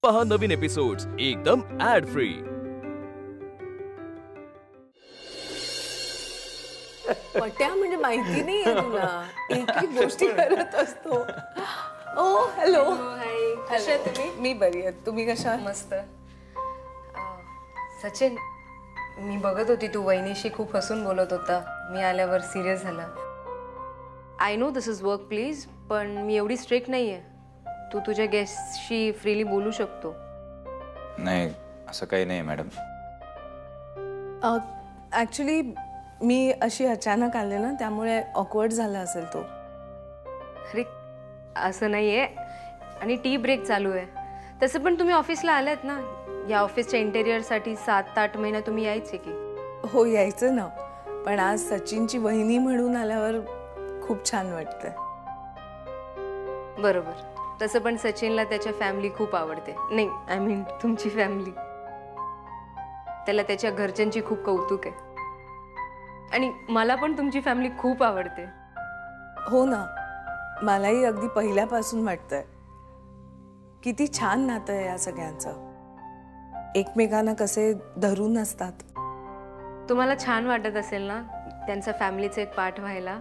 पहा नवीन एपिसोड्स एकदम add free. पट्या म्हणजे माहिती नाहीये तुला, एक एक गोष्टी करत असतो। ओ हॅलो, हाय, कशा आहे तुम्ही? मी बरी आहे, तुम्ही कशा? मस्त। सचिन, मी बघत होती तू वहिनीशी खूप हसून बोलत होता, मी आल्यावर सिरियस झाला। I know this is work please, पण मी एवढी स्ट्रिक्ट नाहीये, तू तुझ्या गेस्टशी फ्रीली बोलू शकतो। नाही, असं काही नाही मॅडम। ॲक्च्युली मी अशी अचानक आले ना, त्यामुळे ऑकवर्ड झाला असेल तो। अरे असं नाहीये, आणि टी ब्रेक चालू आहे। तसं पण तुम्ही ऑफिसला आलात ना, या ऑफिसच्या इंटेरियरसाठी 7-8 महिना तुम्ही यायचे की? हो यायचं ना, पण आज सचिनची वहिनी म्हणून आल्यावर खूप छान वाटतंय। बरोबर, तसं पण सचिनला त्याच्या फॅमिली खूप आवडते। नाही, आय मीन तुमची फॅमिली। त्याला त्याच्या घरच्यांची खूप कौतुक आहे, आणि मला पण तुमची फॅमिली खूप आवडते। हो ना, मलाही अगदी पहिल्यापासून वाटतंय किती छान नातं आहे या सगळ्यांचं, एकमेकांना कसे धरून असतात। तुम्हाला छान वाटत असेल ना त्यांचा फॅमिलीचा एक पार्ट व्हायला?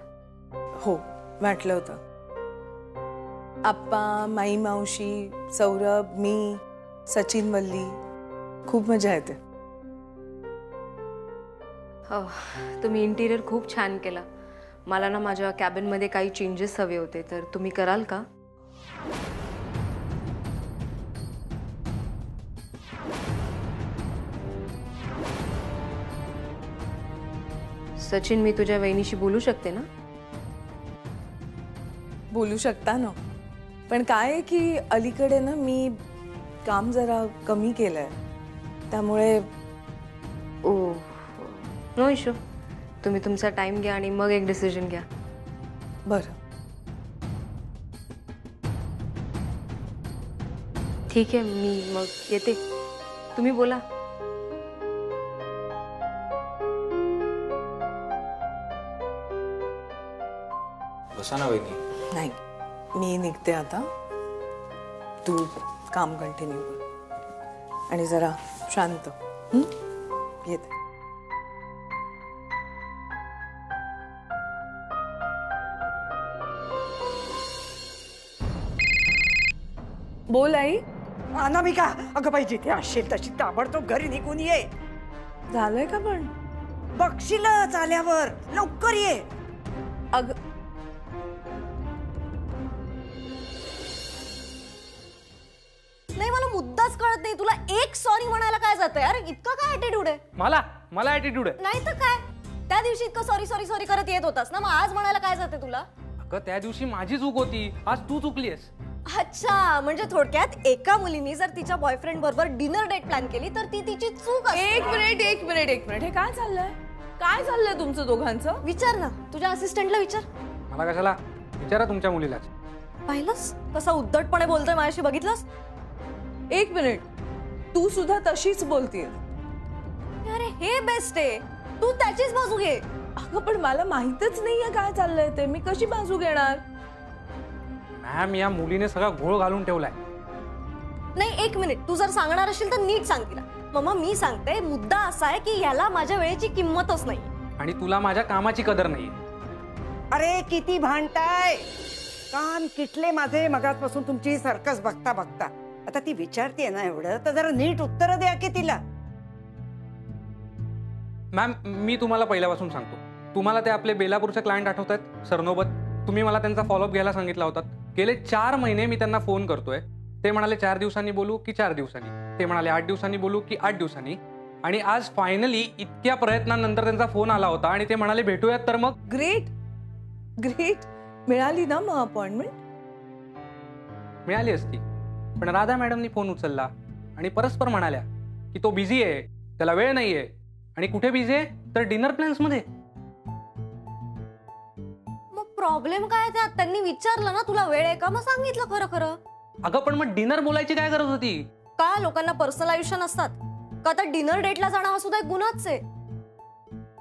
हो वाटलं होतं। आप्पा, माई मावशी, सौरभ, मी, सचिन, वल्ली, खूप मजा येते। हो, तुम्ही इंटिरियर खूप छान केला। मला ना माझ्या कॅबिनमध्ये काही चेंजेस हवे होते, तर तुम्ही कराल का? सचिन, मी तुझ्या वहिनीशी बोलू शकते ना? बोलू शकता ना, पण काय आहे की अलीकडे ना मी काम जरा कमी केलंय, त्यामुळे ओ नो इशू, तुम्ही तुमचा टाइम घ्या आणि मग एक डिसिजन घ्या। बरं ठीक आहे, मी मग येते, तुम्ही बोला। बसा ना वहिनी। नाही, मी निघते आता, तू काम कंटिन्यू कर आणि जरा शांत। येते। बोल आई। अनामिका, अगं बाई, जिथे असशील तशी ताबडतोब घरी निघून ये। झालंय का पण? बघशीलच आल्यावर, लवकर ये। अग नाही, मला मुद्दाच कळत नाही, तुला एक सॉरी म्हणायला काय जातंय? अरे इतका काय ॲटिट्यूड आहे? मला ॲटिट्यूड आहे? नाही तर काय, त्या दिवशी इतकं सॉरी सॉरी सॉरी करत येत होतास ना, मग आज म्हणायला काय जाते तुला? अगं त्या दिवशी माझी चूक होती, आज तू चुकलीस। अच्छा, म्हणजे थोडक्यात एका मुलीने जर तिच्या बॉयफ्रेंड बरोबर डिनर डेट प्लॅन केली तर ती तिची चूक असते। एक मिनिट, हे काय चाललंय? काय चाललंय तुमचं दोघांचं? विचार ना, तुझ्या असिस्टंटला विचार। मला कशाला? विचारा तुमच्या मुलीलाच। पाहिलंस कसा उद्धटपणे बोलतोय माझ्याशी, बघितलंस? एक मिनिट, तू सुद्धा तशीच बोलतीये? अरे हे बेस्ट आहे, तू त्याचीच बाजू घे। अगं पण मला माहितच नाहीये काय चाललंय ते, मी कशी बाजू घेणार? मॅम, या मुलीने सगळा घोळ घालून ठेवलाय। नाही, एक मिनिट, तू जर सांगणार असेल तर नीट सांग तिला। मम्मा, मी सांगते, मुद्दा असा आहे की याला माझ्या वेळेची किंमतच नाही, आणि तुला माझ्या कामाची कदर नाहीये। अरे किती भांडताय, कान किटले माझे मगाचपासून तुमची सर्कस बघता बघता। आता ती विचारते ना एवढं, तर जरा नीट उत्तर द्या की तिला। मॅम, मी तुम्हाला पहिल्यापासून सांगतो, तुम्हाला ते आपले बेलापूरचे क्लायंट आठवत आहेत सरनोबत? तुम्ही मला त्यांचा फॉलोअप घ्यायला सांगितला होता। गेले 4 महिने मी त्यांना फोन करतोय, ते म्हणाले 4 दिवसांनी बोलू की 4 दिवसांनी, ते म्हणाले 8 दिवसांनी बोलू की 8 दिवसांनी, आणि आज फायनली इतक्या प्रयत्नांनंतर त्यांचा फोन आला होता आणि ते म्हणाले भेटूयात। तर मग ग्रेट, मिळाली ना मग अपॉइंटमेंट? मिळाली असती, पण राधा मॅडमनी फोन उचलला आणि परस्पर म्हणाल्या की तो बिझी आहे, त्याला वेळ नाहीये। आणि कुठे बिझी आहे? तर डिनर प्लॅन्स मध्ये। मग प्रॉब्लेम काय त्यात? त्यांनी विचारलं ना तुला वेळ आहे का, मग सांगितलं खरं खरं। अगं पण मग डिनर बोलायची काय गरज होती? का लोकांना पर्सनल आयुष्य नसतात का? आता डिनर डेटला जाणं हा सुद्धा एक गुन्हाच आहे।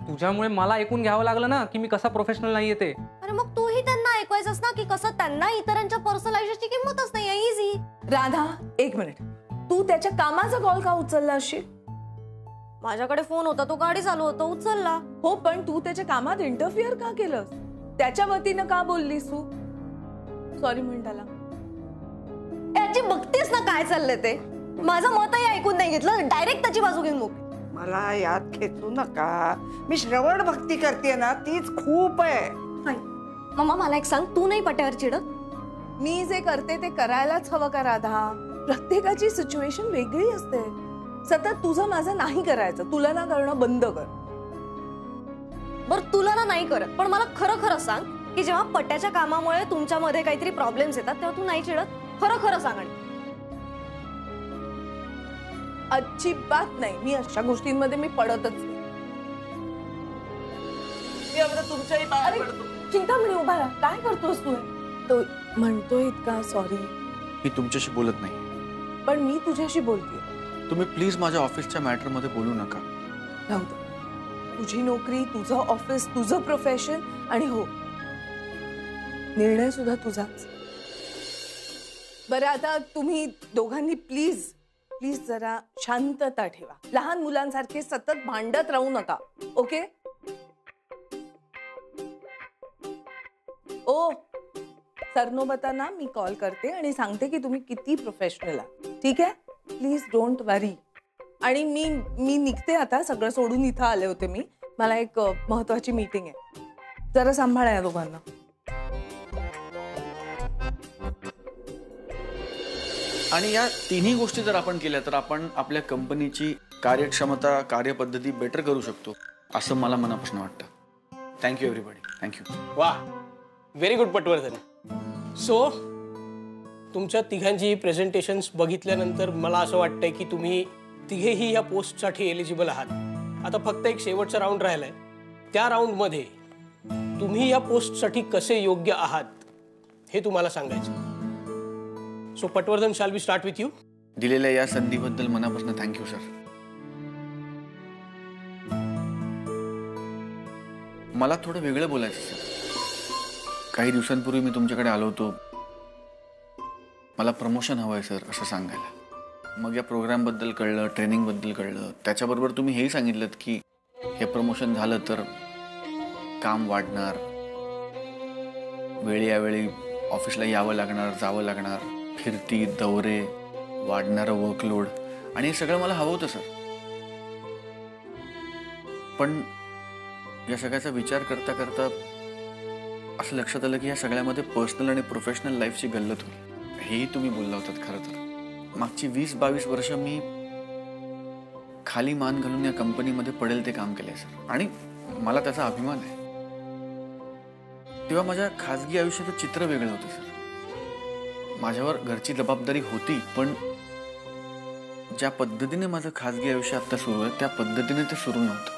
तुझ्यामुळे मला ऐकून घ्यावं लागलं ना की मी कसा प्रोफेशनल नाहीये ते। अरे मग तूही त्यांना ऐकवायचंस ना की कसं त्यांना इतरांच्या पर्सनल आयुष्याची किंमतच नाही। इझी। राधा, एक मिनिट, तू त्याच्या कामाचा कॉल का उचलला अशी? माझ्याकडे फोन होता, तो गाडी चालू होता, उचलला. हो, पण तू त्याच्या कामात इंटरफिअर का केलंस? त्याच्या वतीनं का बोललीस तू? सॉरी म्हण त्याला. याची बघतेस ना काय चाललंय ते. माझं मतही ऐकून नाही घेतलं, डायरेक्ट त्याची बाजू घेऊन मोकळी. मला यात खेचू नका. मी श्रवण भक्ती करते ना, तीच खूप आहे. मम्मा मला एक सांग, तू नाही पट्यावर चिडत? मी जे करते ते करायलाच हवं का राधा? प्रत्येकाची सिच्युएशन वेगळी असते. सतत तुझं माझं नाही करायचं, तुलना करणं बंद कर. बर तुलना नाही करत, पण मला खरं खरं सांग की जेव्हा पट्याच्या कामामुळे तुमच्यामध्ये काहीतरी प्रॉब्लेम्स येतात तेव्हा तू नाही चिडत? खरं खरं सांग. अजिबात नाही. मी अशा गोष्टींमध्ये मी पडतच नाही. अरे, चिंतामणी उभा राहा. काय करतोस तू? तो म्हणतोय इतका सॉरी. मी तुमच्याशी बोलत नाही. पण मी तुझ्याशी बोलते. तुम्ही प्लीज माझ्या ऑफिसच्या मॅटर मध्ये बोलू नका. राहू दे. तुझी नोकरी, तुझं ऑफिस, तुझं प्रोफेशन, आणि हो, निर्णय सुद्धा तुझाच. बरं, आता तुम्ही दोघांनी प्लीज प्लीज जरा शांतता ठेवा. लहान मुलांसारखे सतत भांडत राहू नका. ओके? ओ सरनोबताना मी कॉल करते आणि सांगते की तुम्ही किती प्रोफेशनल आहात. ठीक आहे? प्लीज डोंट वरी. आणि मी निघते आता. सगळं सोडून इथं आले होते मी. मला एक महत्वाची मीटिंग आहे. जरा सांभाळा या दोघांना. आणि या तिन्ही गोष्टी जर आपण केल्या तर आपण आपल्या कंपनीची कार्यक्षमता, कार्यपद्धती बेटर करू शकतो असं मला मनापासून वाटतं. Thank you everybody. थँक्यू. वा, व्हेरी गुड पटवर्धन. सो तुमच्या तिघांची प्रेझेंटेशन्स बघितल्यानंतर मला असं वाटतंय की तुम्ही तिघेही या पोस्टसाठी एलिजिबल आहात. आता फक्त एक शेवटचा राऊंड राहिलाय. त्या राऊंडमध्ये तुम्ही या पोस्टसाठी कसे योग्य आहात हे तुम्हाला सांगायचं. So Patwardhan, shall we start with you? दिलेल्या या संधीबद्दल मनापासून थँक्यू सर. मला थोडं वेगळं बोलायचं सर. काही दिवसांपूर्वी मी तुमच्याकडे आलो होतो. मला प्रमोशन हवंय सर असं सांगायला. मग या प्रोग्रामबद्दल कळलं, ट्रेनिंगबद्दल कळलं. त्याच्याबरोबर तुम्ही हेही सांगितलं की हे प्रमोशन झालं तर काम वाढणार, वेळोवेळी ऑफिसला यावं लागणार, जावं लागणार, फिरती, दौरे, वाढणारं वर्कलोड, आणि हे सगळं मला हवं होतं सर. पण या सगळ्याचा विचार करता करता असं लक्षात आलं की या सगळ्यामध्ये पर्सनल आणि प्रोफेशनल लाईफची गल्लत होईल. हेही तुम्ही बोलला होतात. खरं तर मागची 20-22 वर्ष मी खाली मान घालून या कंपनीमध्ये पडेल ते काम केलंय सर, आणि मला त्याचा अभिमान आहे. तेव्हा माझ्या खाजगी आयुष्याचं चित्र वेगळं होतं सर. माझ्यावर घरची जबाबदारी होती, पण ज्या पद्धतीने माझं खाजगी आयुष्य आता सुरू आहे त्या पद्धतीने ते सुरू नव्हतं.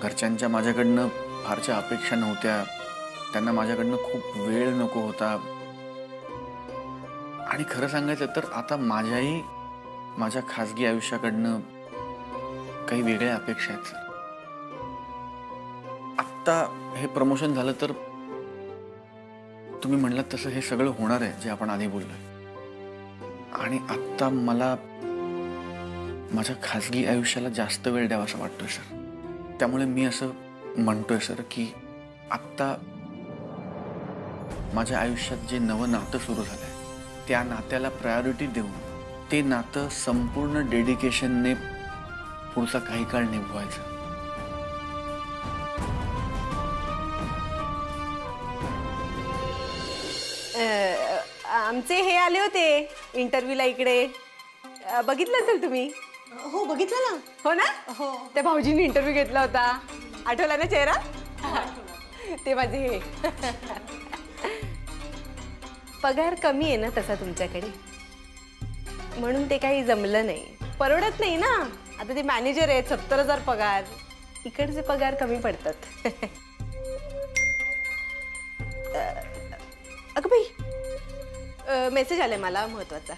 घरच्यांच्या माझ्याकडनं फारच्या अपेक्षा नव्हत्या. त्यांना माझ्याकडनं खूप वेळ नको होता. आणि खरं सांगायचं तर आता माझ्या खाजगी आयुष्याकडनं काही वेगळ्या अपेक्षा आहेत सर. आत्ता हे प्रमोशन झालं तर तुम्ही म्हणलात तसं हे सगळं होणार आहे जे आपण आधी बोललोय. आणि आत्ता मला माझ्या खाजगी आयुष्याला जास्त वेळ द्यावा असं वाटतोय सर. त्यामुळे मी असं म्हणतोय सर की आत्ता माझ्या आयुष्यात जे नवं नातं सुरू झालंय त्या नात्याला प्रायोरिटी देऊन ते नातं संपूर्ण डेडिकेशनने पुढचा काही काळ निभवायचं. आमचे हे आले होते इंटरव्ह्यूला इकडे. बघितलं असेल तुम्ही? हो बघितलं ना. हो ना? हो. त्या भाऊजींनी इंटरव्ह्यू घेतला होता. आठवला ना चेहरा? ते माझे हे. पगार कमी आहे ना तसा तुमच्याकडे, म्हणून ते काही जमलं नाही. परवडत नाही ना. आता ते मॅनेजर आहेत, 70,000 पगार. इकडचे पगार कमी पडतात. अगं बाई, मेसेज आलाय मला महत्वाचा.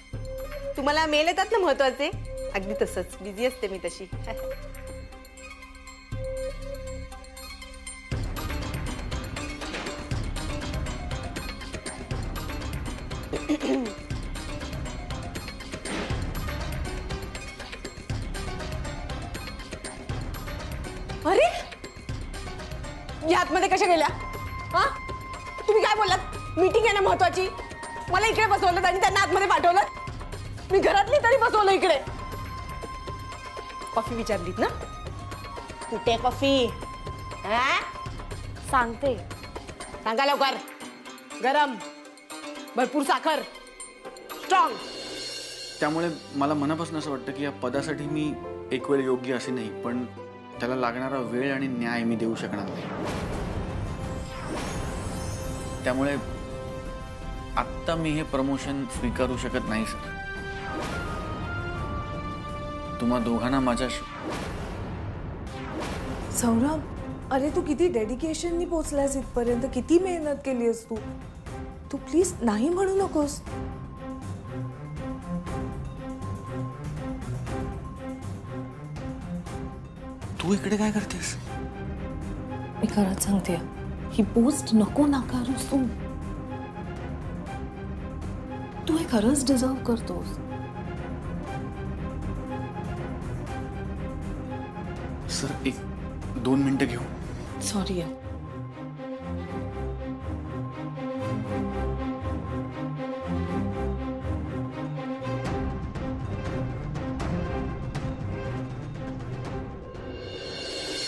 तुम्हाला मेल येतात ना महत्वाचे? अगदी तसंच बिझी असते मी तशी. अरे या आतमध्ये कशा गेल्या? हा, तुम्ही काय बोललात? मीटिंग आहे ना महत्वाची. मला इकडे बसवलं आणि त्यांना आतमध्ये पाठवलं. मी घरातली तरी बसवलं इकडे. कॉफी विचारलीत ना? कुठे कॉफी? सांगते. सांगा लवकर. गरम, भरपूर साखर, स्ट्रॉंग. त्यामुळे मला मनापासून असं वाटतं की या पदासाठी मी एक वेळ योग्य असे नाही, पण त्याला लागणारा वेळ आणि न्याय मी देऊ शकणार नाही. त्यामुळे आत्ता मी हे प्रमोशन स्वीकारू शकत नाही सर. तुम्हा दोघांना माझ्या सौरभ, अरे तू किती डेडिकेशननी पोचलास इथपर्यंत, किती मेहनत केली आहेस तू. तू प्लीज नाही म्हणू नकोस. तू इकडे काय करतेस? मी खरंच सांगते, ही पोस्ट नको नाकारूस तू. तू हे खरंच डिझर्व करतोस. सर 1-2 मिनिटं घेऊ. सॉरी.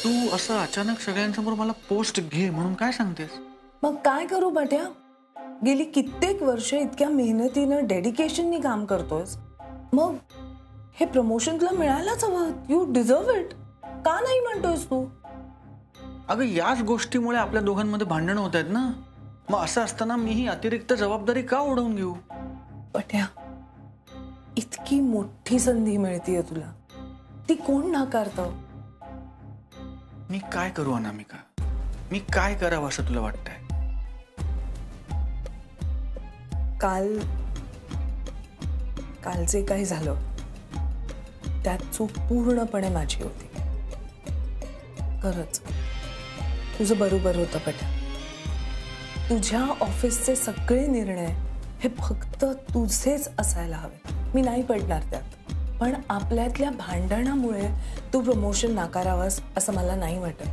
तू असं अचानक सगळ्यांसमोर मला पोस्ट घे म्हणून काय सांगतेस? मग काय करू बट्या? गेली कित्येक वर्ष इतक्या मेहनतीनं डेडिकेशननी काम करतोयस, मग हे प्रमोशन तुला मिळायलाच हवं. You deserve it. का नाही म्हणतोयस तू? अगं याच गोष्टीमुळे आपल्या दोघांमध्ये भांडणं होत आहेत ना. मग असं असताना मी ही अतिरिक्त जबाबदारी का ओढवून घेऊ? बट्या, इतकी मोठी संधी मिळतीये तुला, ती कोण नाकारतं? मी काय करू अनामिका? मी काय करावं असं तुला वाटतंय? काल जे काही झालं त्यात चूक पूर्णपणे माझी होती. खरंच तुझं बरोबर होतं बट्या. तुझ्या ऑफिसचे सगळे निर्णय हे फक्त तुझेच असायला हवे. मी नाही पडणार त्यात, पण आपल्यातल्या भांडणामुळे तू प्रमोशन नाकारावंस असं मला नाही वाटत.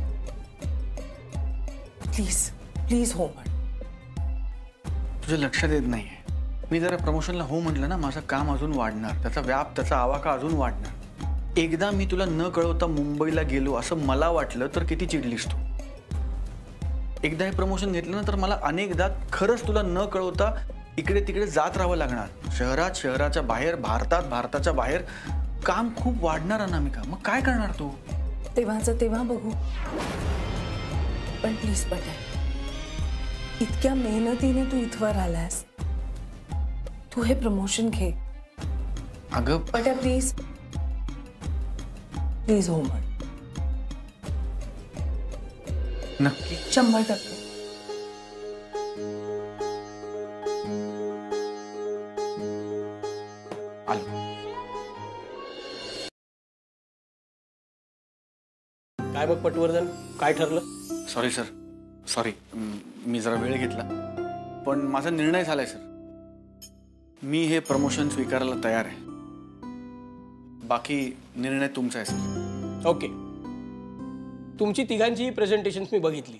प्लीज प्लीज हो म्हण. तुझ्या लक्षात येत नाहीये, मी जरा प्रमोशनला हो म्हटलं ना, माझं काम अजून वाढणार, त्याचा व्याप, त्याचा आवाका अजून वाढणार. एकदा मी तुला न कळवता मुंबईला गेलो असं मला वाटलं तर किती चिडलीस तू. एकदा हे प्रमोशन घेतलं ना तर मला अनेकदा खरंच तुला न कळवता इकडे तिकडे जात राहावं लागणार. शहरात, शहराच्या बाहेर, भारतात, भारताच्या बाहेर काम खूप वाढणार अनामिका. मग काय करणार तू? तेव्हाचं तेव्हा बघू. पण प्लीज बट्या, इतक्या मेहनतीने तू इथवर आलास, तू हे प्रमोशन घे. अगं बट्या प्लीज प्लीज हो म्हण. नक्की 100%. आलो. काय मग पटवर्धन, काय ठरलं? Sorry sir, sorry. मी जरा वेळ घेतला, पण माझा निर्णय झालाय सर. मी हे प्रमोशन स्वीकारायला तयार आहे. बाकी निर्णय तुमचा आहे सर. ओके. तुमची तिघांची प्रेझेंटेशन्स मी बघितली.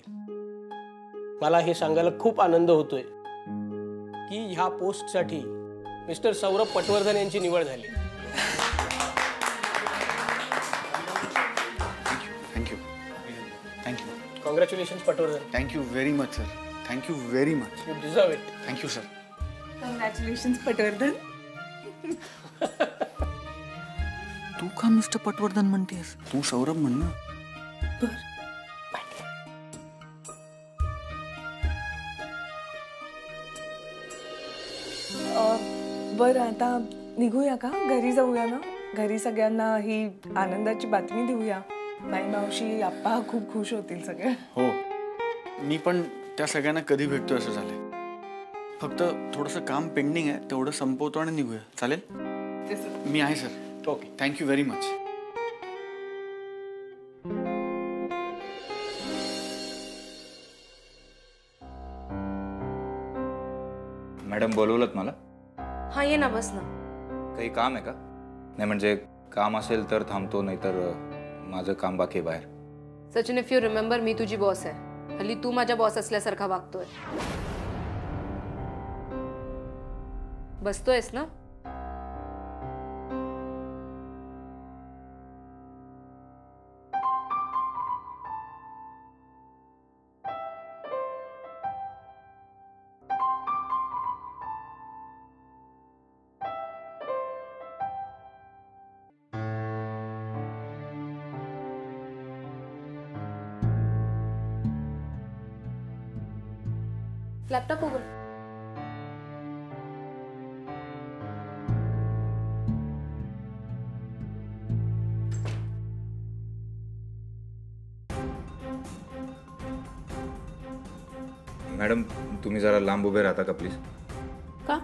मला हे सांगायला खूप आनंद होतोय की ह्या पोस्टसाठी मिस्टर सौरभ पटवर्धन यांची निवड झाली. Thank you thank you. Congratulations Patwardhan. Thank you very much sir. Thank you very much. You deserve it. Thank you sir. Congratulations Patwardhan. तू का मिस्टर पटवर्धन म्हणतेस? तू सौरभ म्हण ना. बरं, आता निघूया का? घरी जाऊया ना. घरी सगळ्यांना ही आनंदाची बातमी देऊया. माई मावशी, आप्पा खूप खुश होतील सगळे. हो, मी पण त्या सगळ्यांना कधी भेटतो असं झालंय. फक्त थोडंसं काम पेंडिंग आहे, तेवढं संपवतो आणि निघूया. चालेल? मी आहे sir. Okay. Thank you very much. Madam बोलवलत मला? हा, ये ना, बस ना. काही काम आहे का? नाही म्हणजे काम असेल तर थांबतो, नाहीतर माझं काम बाकी आहे बाहेर. सचिन, इफ यू रिमेंबर, मी तुझी बॉस आहे. हल्ली तू माझ्या बॉस असल्यासारखा वागतोय. बसतोयस ना? लॅपटॉप उघड. मॅडम तुम्ही जरा लांब उभे राहता का प्लीज? का?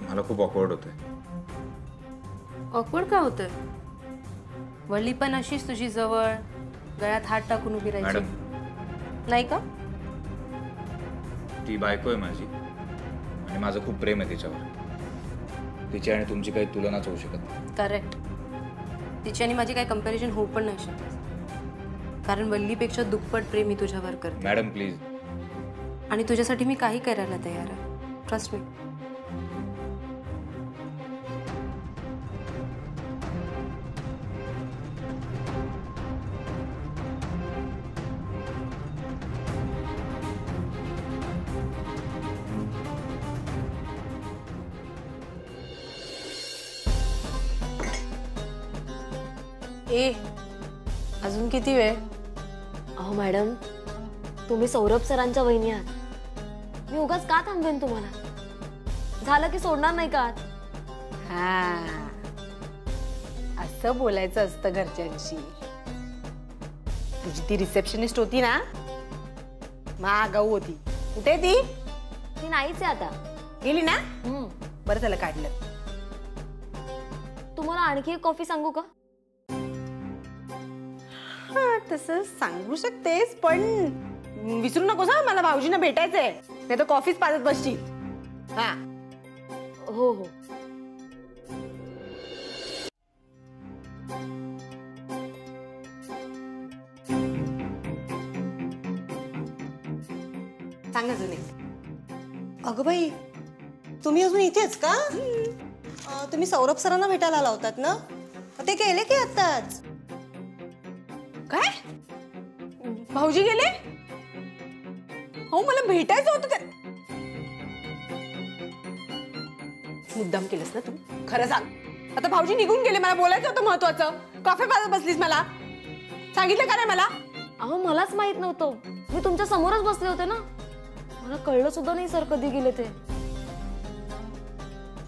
मला खूप ऑकवर्ड होतंय. ऑकवर्ड का होतंय? वल्ली पण अशीच तुझी जवळ गळ्यात हात टाकून उभी राहायची. मॅडम नाही का? ती बायको आहे माझी आणि माझं खूप प्रेम आहे तिच्यावर. तिची आणि तुमची काही तुलनाच होऊ शकत नाही. करेक्ट. तिची आणि माझी काही कंपॅरिझन होऊ पण नाही शकत, कारण वल्लीपेक्षा दुप्पट प्रेम मी तुझ्यावर करते. Madam please. आणि तुझ्यासाठी मी काही करायला तयार आहे. Trust me. ए, अजून किती वेळ? अहो मॅडम, तुम्ही सौरभ सरांच्या वहिनी आहात. मी उगाच का थांबवेन तुम्हाला? झालं की सोडणार नाही का? हा, असं बोलायचं असतं घरच्यांशी. तुझी ती रिसेप्शनिस्ट होती ना, मागाऊ होती. कुठे ती? ती नाहीच आहे आता. गेली ना? बरं झालं काढलं. तुम्हाला आणखी एक कॉफी सांगू का? हा, तसं सांगू शकतेस, पण विसरू नकोस हा, मला भाऊजींना भेटायचंय. नाही तर कॉफीच पाजत बसशील. हा. हो हो. सांग अजून एक. अगं बाई, तुम्ही अजून इथेच का? तुम्ही सौरभ सरांना भेटायला आला होतात ना? ते गेले की आत्ताच? काय? भाऊजी गेले? हो, मला भेटायचं होतं ते. मुद्दाम केलंस ना तू? खरं सांग. आता भाऊजी निघून गेले, मला बोलायचं होतं महत्वाचं. कॉफी पाजत बसलीस मला. सांगितलं का नाही मला? अहो मलाच माहित नव्हतं. मी तुमच्या समोरच बसले होते ना. मला कळलं सुद्धा नाही सर कधी गेले ते.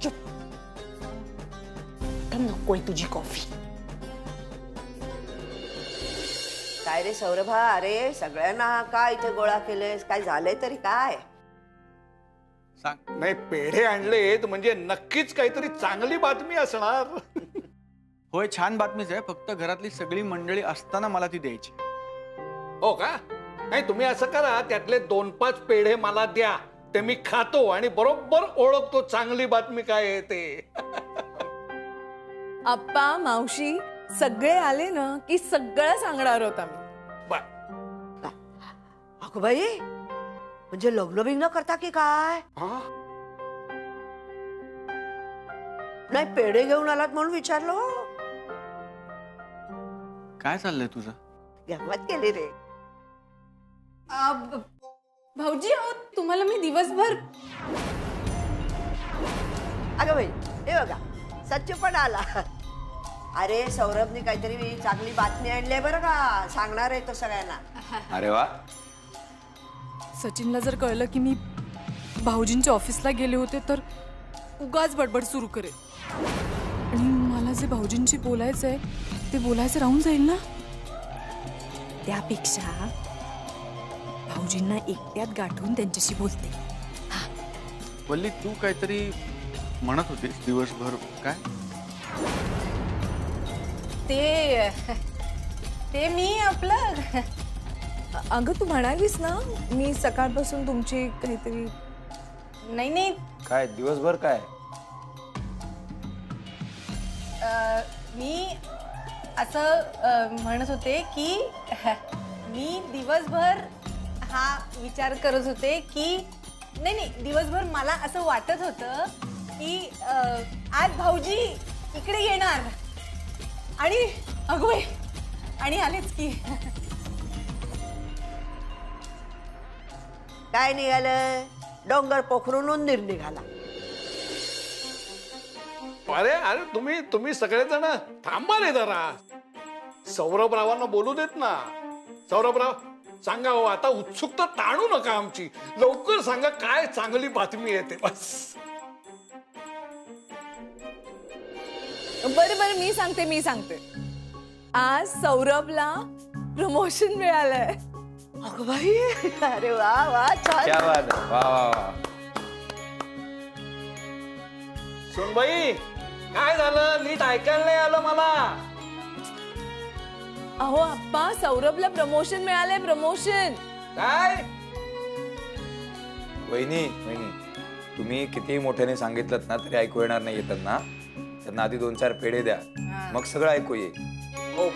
चुप. नकोय तुझी कॉफी. काय रे सौरभा, अरे सगळ्यांना काय इथे गोळा केलेस? काय झालंय तरी काय? सांग. नाही, पेढे आणलेत म्हणजे नक्कीच काहीतरी चांगली बातमी असणार. होय, छान बातमीच आहे. फक्त घरातली सगळी मंडळी असताना मला ती द्यायची. हो का? नाही, तुम्ही असं करा, त्यातले 2-5 पेढे मला द्या. ते मी खातो आणि बरोबर ओळखतो चांगली बातमी काय आहे ते. आप्पा, मावशी सगळे आले ना की सगळं सांगणार होता मी. अगं बाई, म्हणजे लग्न बिग्न करता की काय? नाही, पेढे घेऊन आलात म्हणून विचारलो. काय चाललंय तुझं? गंमत केली रे. भाऊजी, हो तुम्हाला मी दिवसभर. अगं बाई, हे बघा, सच्च पण आला. अरे सौरभने काहीतरी चांगली बातमी आणली आहे बरं का, सांगणार आहे तो सगळ्यांना. अरे वा. सचिनला जर कळलं की मी भाऊजींच्या ऑफिसला गेले होते तर उगाच बडबड सुरू करेल आणि मला जे भाऊजींशी बोलायचंय ते बोलायचं राहून जाईल ना. त्यापेक्षा भाऊजींना एकट्यात गाठून त्यांच्याशी बोलते. वल्ली, तू काहीतरी म्हणत होतीस दिवसभर, काय? ते मी आपलं. अगं तू म्हणालीस ना, मी सकाळपासून तुमची काहीतरी. नाही. काय दिवसभर काय? मी असं म्हणत होते की मी दिवसभर हा विचार करत होते की नाही दिवसभर मला असं वाटत होतं की आज भाऊजी इकडे येणार आणि अगोय आणि आलेच की. काय निघालं? डोंगर पोखरून उंदीर निघाला. अरे अरे तुम्ही सगळेजण थांबा रे जरा. सौरभरावांना बोलू देत ना. सौरभराव सांगा हो, आता उत्सुकता ताणू नका आमची. लवकर सांगा काय चांगली बातमी येते बस. बरं मी सांगते. आज सौरभला प्रमोशन मिळालंय. अगं बाई, अरे वा वा छान. क्या बात आहे. वा वा वा. सोनबाई काय झालं? नीट ऐकायला नाही आलं मला. अहो आप्पा, सौरभला प्रमोशन मिळालंय. प्रमोशन. काय? वहिनी तुम्ही कितीही मोठ्याने सांगितलं ना तरी ऐकू येणार नाही. येतात ना त्यांना आधी 2-4 पेढे द्या, मग सगळं ऐकू येईल. हो